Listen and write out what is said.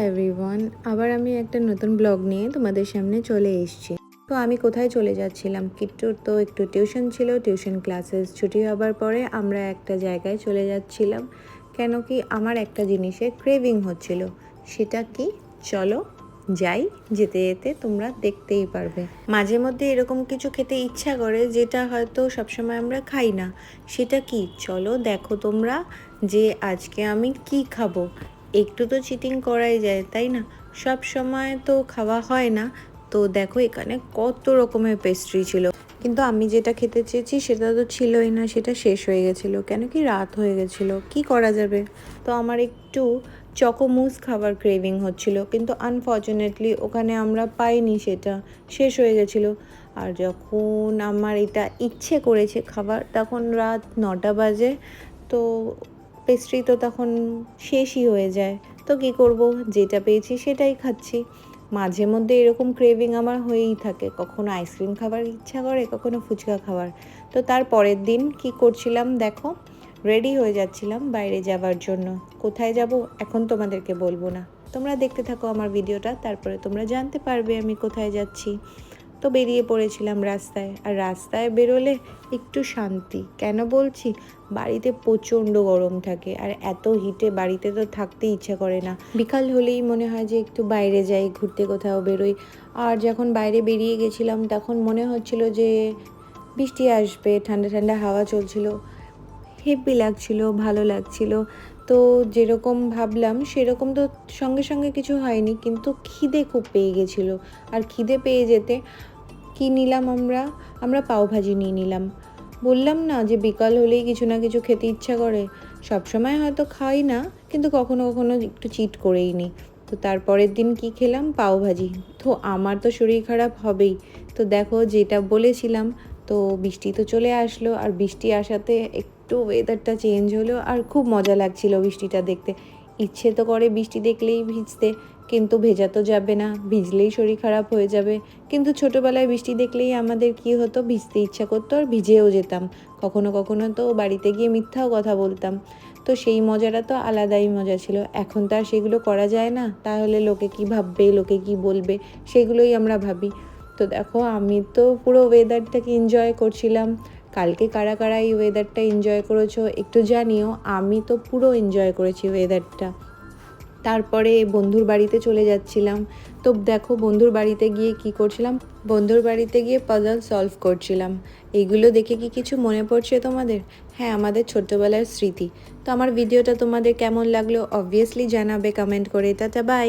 Everyone, আবার আমি একটা নতুন ব্লগ নিয়ে তোমাদের সামনে চলে এসেছি। তো আমি কোথায় চলে যাচ্ছিলাম, কিট্টুর তো একটু টিউশন ছিল, টিউশন ক্লাসেস ছুটি হবার পরে আমরা একটা জায়গায় চলে যাচ্ছিলাম। কেন কি আমার একটা জিনিসে ক্রেভিং হচ্ছিল, সেটা কি চলো যাই, যেতে যেতে তোমরা দেখতেই পারবে। মাঝে মধ্যে এরকম কিছু খেতে ইচ্ছা করে যেটা হয়তো সবসময় আমরা খাই না। সেটা কি চলো দেখো তোমরা, যে আজকে আমি কি খাবো। একটু তো চিটিং করাই যায়, তাই না? সব সময় তো খাওয়া হয় না। তো দেখো এখানে কত রকমের পেস্ট্রি ছিল, কিন্তু আমি যেটা খেতে চেয়েছি সেটা তো ছিলই না, সেটা শেষ হয়ে গেছিলো। কেন কি রাত হয়ে গেছিলো, কি করা যাবে। তো আমার একটু চকোমুস খাবার ক্রেভিং হচ্ছিল, কিন্তু আনফর্চুনেটলি ওখানে আমরা পাইনি, সেটা শেষ হয়ে গেছিলো। আর যখন আমার এটা ইচ্ছে করেছে খাবার, তখন রাত 9টা বাজে। তো পেস্ট্রি তো তখন শেষই হয়ে যায়। তো কী করব, যেটা পেয়েছি সেটাই খাচ্ছি। মাঝে মধ্যে এরকম ক্রেভিং আমার হয়েই থাকে, কখনো আইসক্রিম খাবার ইচ্ছা করে, কখনো ফুচকা খাবার। তো তার পরের দিন কি করছিলাম দেখো, রেডি হয়ে যাচ্ছিলাম বাইরে যাওয়ার জন্য। কোথায় যাব এখন তোমাদেরকে বলবো না, তোমরা দেখতে থাকো আমার ভিডিওটা, তারপরে তোমরা জানতে পারবে আমি কোথায় যাচ্ছি। তো বেরিয়ে পড়েছিলাম রাস্তায়, আর রাস্তায় বেরোলে একটু শান্তি। কেন বলছি, বাড়িতে প্রচণ্ড গরম থাকে, আর এত হিটে বাড়িতে তো থাকতেই ইচ্ছা করে না। বিকাল হলেই মনে হয় যে একটু বাইরে যাই, ঘুরতে কোথাও বেরোই। আর যখন বাইরে বেরিয়ে গেছিলাম তখন মনে হচ্ছিল যে বৃষ্টি আসবে, ঠান্ডা ঠান্ডা হাওয়া চলছিল, হেব্বি লাগছিল, ভালো লাগছিল। তো যেরকম ভাবলাম সেরকম তো সঙ্গে সঙ্গে কিছু হয়নি, কিন্তু খিদে খুব পেয়ে গেছিলো। আর খিদে পেয়ে যেতে কি নিলাম আমরা পাওভাজি নিয়ে নিলাম। বললাম না যে বিকাল হলেই কিছু না কিছু খেতে ইচ্ছা করে। সবসময় হয়তো খাই না, কিন্তু কখনো কখনো একটু চিট করেই নিই। তো তারপরের দিন কি খেলাম, পাওভাজি। তো আমার তো শরীর খারাপ হবেই। তো দেখো যেটা বলেছিলাম, তো বৃষ্টি তো চলে আসলো, আর বৃষ্টি আসাতে একটু ওয়েদারটা চেঞ্জ হলো, আর খুব মজা লাগছিল বৃষ্টিটা দেখতে। ইচ্ছে তো করে বৃষ্টি দেখলেই ভিজতে, কিন্তু ভেজা তো যাবে না, ভিজলেই শরীর খারাপ হয়ে যাবে। কিন্তু ছোটোবেলায় বৃষ্টি দেখলেই আমাদের কি হতো, ভিজতে ইচ্ছা করতো, আর ভিজেও যেতাম। কখনো কখনো তো বাড়িতে গিয়ে মিথ্যাও কথা বলতাম। তো সেই মজাটা তো আলাদাই মজা ছিল। এখন তো আর সেগুলো করা যায় না, তাহলে লোকে কি ভাববে, লোকে কি বলবে, সেগুলোই আমরা ভাবি। তো দেখো আমি তো পুরো ওয়েদারটাকে এনজয় করছিলাম। কালকে কারা কারা এই ওয়েদারটা এনজয় করেছো একটু জানিও। আমি তো পুরো এনজয় করেছি ওয়েদারটা। তারপরে বন্ধুর বাড়িতে চলে যাচ্ছিলাম। তো দেখো বন্ধুর বাড়িতে গিয়ে কি করছিলাম, বন্ধুর বাড়িতে গিয়ে পাজল সলভ করছিলাম। এইগুলো দেখে কি কিছু মনে পড়ছে তোমাদের? হ্যাঁ, আমাদের ছোট্টবেলার স্মৃতি। তো আমার ভিডিওটা তোমাদের কেমন লাগলো অবভিয়াসলি জানাবে কমেন্ট করে। Tata bye.